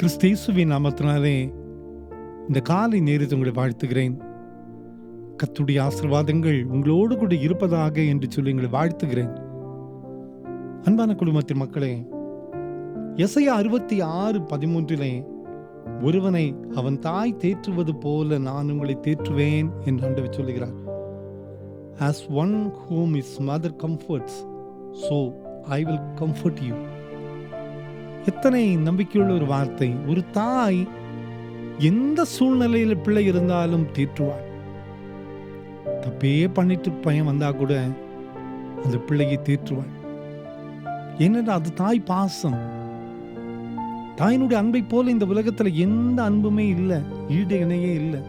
கிறிஸ்தேசுவின் நாமத்தினாலே இந்த காலை நேரத்தை உங்களை வாழ்த்துகிறேன். கர்த்தருடைய ஆசீர்வாதங்கள் உங்களோடு கூட இருப்பதாக என்று சொல்லி உங்களை வாழ்த்துகிறேன். அன்பான குடும்பத்தின் மக்களே, எசையா 66:13 ஒருவனை அவன் தாய் தேற்றுவது போல நான் உங்களை தேற்றுவேன் என்று ஆண்டவர் சொல்லுகிறார். As one whom his mother comforts, so I will comfort you. எத்தனை நம்பிக்கையுள்ள ஒரு வார்த்தை. ஒரு தாய் எந்த சூழ்நிலையில் பிள்ளை இருந்தாலும் தேற்றுவாள். தப்பே பண்ணிட்டு பையன் வந்தா கூட அந்த பிள்ளையை தேற்றுவாள். ஏனென்றால் அது தாய் பாசம். தாயினுடைய அன்பை போல இந்த உலகத்துல எந்த அன்புமே இல்லை, ஈடு இணையே இல்லை.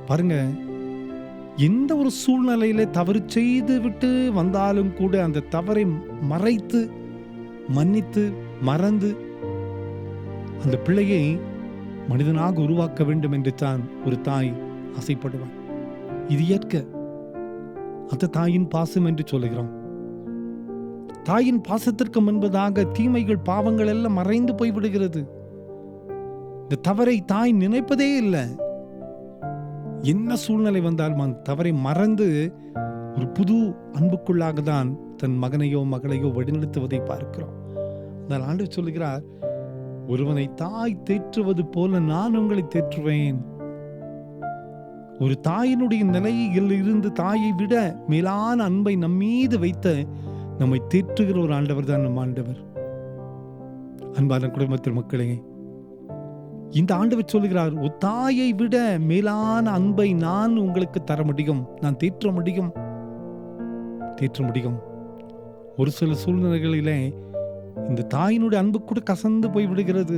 பாருங்க, எந்த ஒரு சூழ்நிலையில தவறு செய்து விட்டு வந்தாலும் கூட அந்த தவறை மறைத்து மன்னித்து மறந்து அந்த பிள்ளையை மனிதனாக உருவாக்க வேண்டும் என்று தான் ஒரு தாய் ஆசைப்படுவார். இது இயற்கை. அந்த தாயின் பாசம் என்று சொல்லுகிறோம். தாயின் பாசத்திற்கு முன்பதாக தீமைகள் பாவங்கள் எல்லாம் மறைந்து போய்விடுகிறது. இந்த தவறை தாய் நினைப்பதே இல்லை. என்ன சூழ்நிலை வந்தாலும் அந்த தவறை மறந்து ஒரு புது அன்புக்குள்ளாக தான் தன் மகனையோ மகளையோ வழிநடத்துவதை பார்க்கிறோம். அதனால் ஆண்டவர் சொல்லுகிறார், ஒருவனை தாய் தேற்றுவது போல நான் உங்களை தேற்றுவேன். ஒரு தாயினுடைய நிலையில் இருந்து தாயை விட மேலான அன்பை நம்மீது வைத்த நம்மை தேற்றுகிற ஒரு ஆண்டவர் தான் நம் ஆண்டவர். அன்பான குடும்பத்தில் மக்களே, இந்த ஆண்டவர் சொல்லுகிறார், ஒரு தாயை விட மேலான அன்பை நான் உங்களுக்கு தர முடியும், நான் தேற்ற முடியும். ஒரு சில சூழ்நிலைகளிலே இந்த தாயினுடைய அன்பு கூட கசந்து போய் விடுகிறது.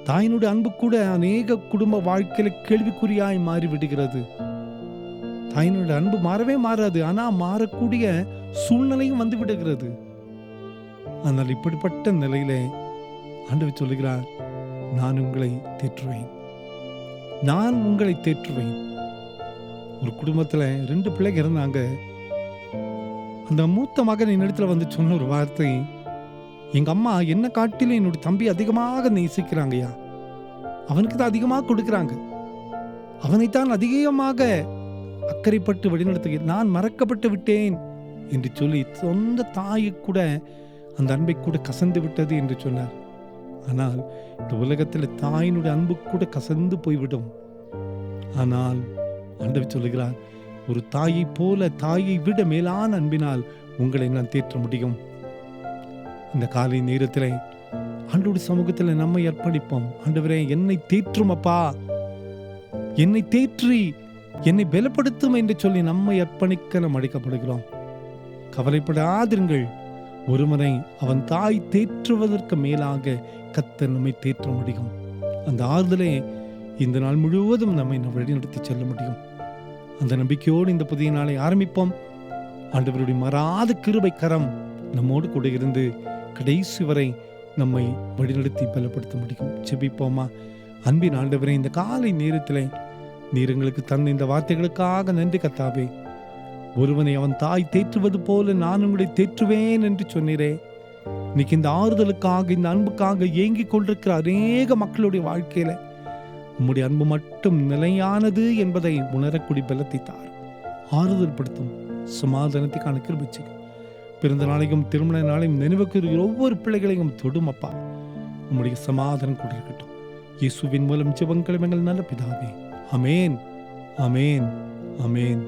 தாயினுடைய அன்பு கூட அநேக குடும்ப வாழ்க்கையில கேள்விக்குறியாய் மாறி விடுகிறது. தாயினுடைய அன்பு மாறவே மாறாது, ஆனா மாறக்கூடிய சூழ்நிலையும் வந்து விடுகிறது. ஆனால் இப்படிப்பட்ட நிலையில ஆண்டவர் சொல்லுகிறார், நான் உங்களை தேற்றுவேன். ஒரு குடும்பத்துல 2 பிள்ளைங்க இருந்தாங்க. அந்த மூத்த மகன் என்னிடத்துல வந்து சொன்ன ஒரு வார்த்தை, எங்க அம்மா என்ன காட்டிலும் என்னுடைய தம்பி அதிகமாக நேசிக்கிறாங்கய்யா, அவனுக்கு தான் அதிகமாக கொடுக்குறாங்க, அவனைத்தான் அதிகமாக அக்கறைப்பட்டு வழிநடத்துகிறேன், நான் மறக்கப்பட்டு விட்டேன் என்று சொல்லி சொந்த தாயை கூட அந்த அன்பை கூட கசந்து விட்டது என்று சொன்னார். ஆனால் இந்த உலகத்தில் தாயினுடைய அன்பு கூட கசந்து போய்விடும். ஆனால் ஆண்டவர் சொல்லுகிறார், ஒரு தாயை போல தாயை விட மேலான அன்பினால் உங்களை நான் தேற்ற முடியும். இந்த காலை நேரத்தில் ஆண்டவருடைய சமூகத்தில் நம்மை அர்ப்பணிப்போம். ஆண்டவரே, என்னை தேற்றும் அப்பா, என்னை தேற்றி என்னை பலப்படுத்தும் என்று சொல்லி நம்மை அர்ப்பணிக்க நாம் அழைக்கப்படுகிறோம். கவலைப்படாதிருங்கள், ஒருவனை அவன் தாய் தேற்றுவதற்கு மேலாக கர்த்தர் நம்மை தேற்ற முடியும். அந்த ஆறுதலே இந்த நாள் முழுவதும் நம்மை வழிநடத்தி செல்ல முடியும். அந்த நம்பிக்கையோடு இந்த புதிய நாளை ஆரம்பிப்போம். ஆண்டவருடைய மாறாத கிருபை கரம் நம்மோடு கூட இருந்து கடைசி வரை நம்மை வழிநடத்தி பலப்படுத்த முடியும். ஜெபிப்போமா. அன்பின் ஆண்டவரே, இந்த காலை நேரத்தில் நீர் எங்களுக்கு தந்த இந்த வார்த்தைகளுக்காக நன்றி கர்த்தாவே. ஒருவனை அவன் தாய் தேற்றுவது போல நான் உங்களை தேற்றுவேன் என்று சொன்னீரே. இன்னைக்கு இந்த ஆறுதலுக்காக, இந்த அன்புக்காக ஏங்கிக் கொண்டிருக்கிற அநேக மக்களுடைய வாழ்க்கையில உம்முடைய அன்பு மட்டும் நிலையானது என்பதை உணரக்கூடிய பலத்தை தார். ஆறுதல் படுத்தும், சமாதானத்துக்கான கிருபை செய்யும். பிறந்த நாளையும் திருமண நாளையும் நினைவுக்கு ஒவ்வொரு பிள்ளைகளையும் தொடும் அப்பா. உம்முடைய சமாதானம் கூட இருக்கட்டும். இயேசுவின் மூலம் ஜெபங்களும் எங்கள் நல்ல பிதாவே. ஆமென், ஆமென், ஆமென்.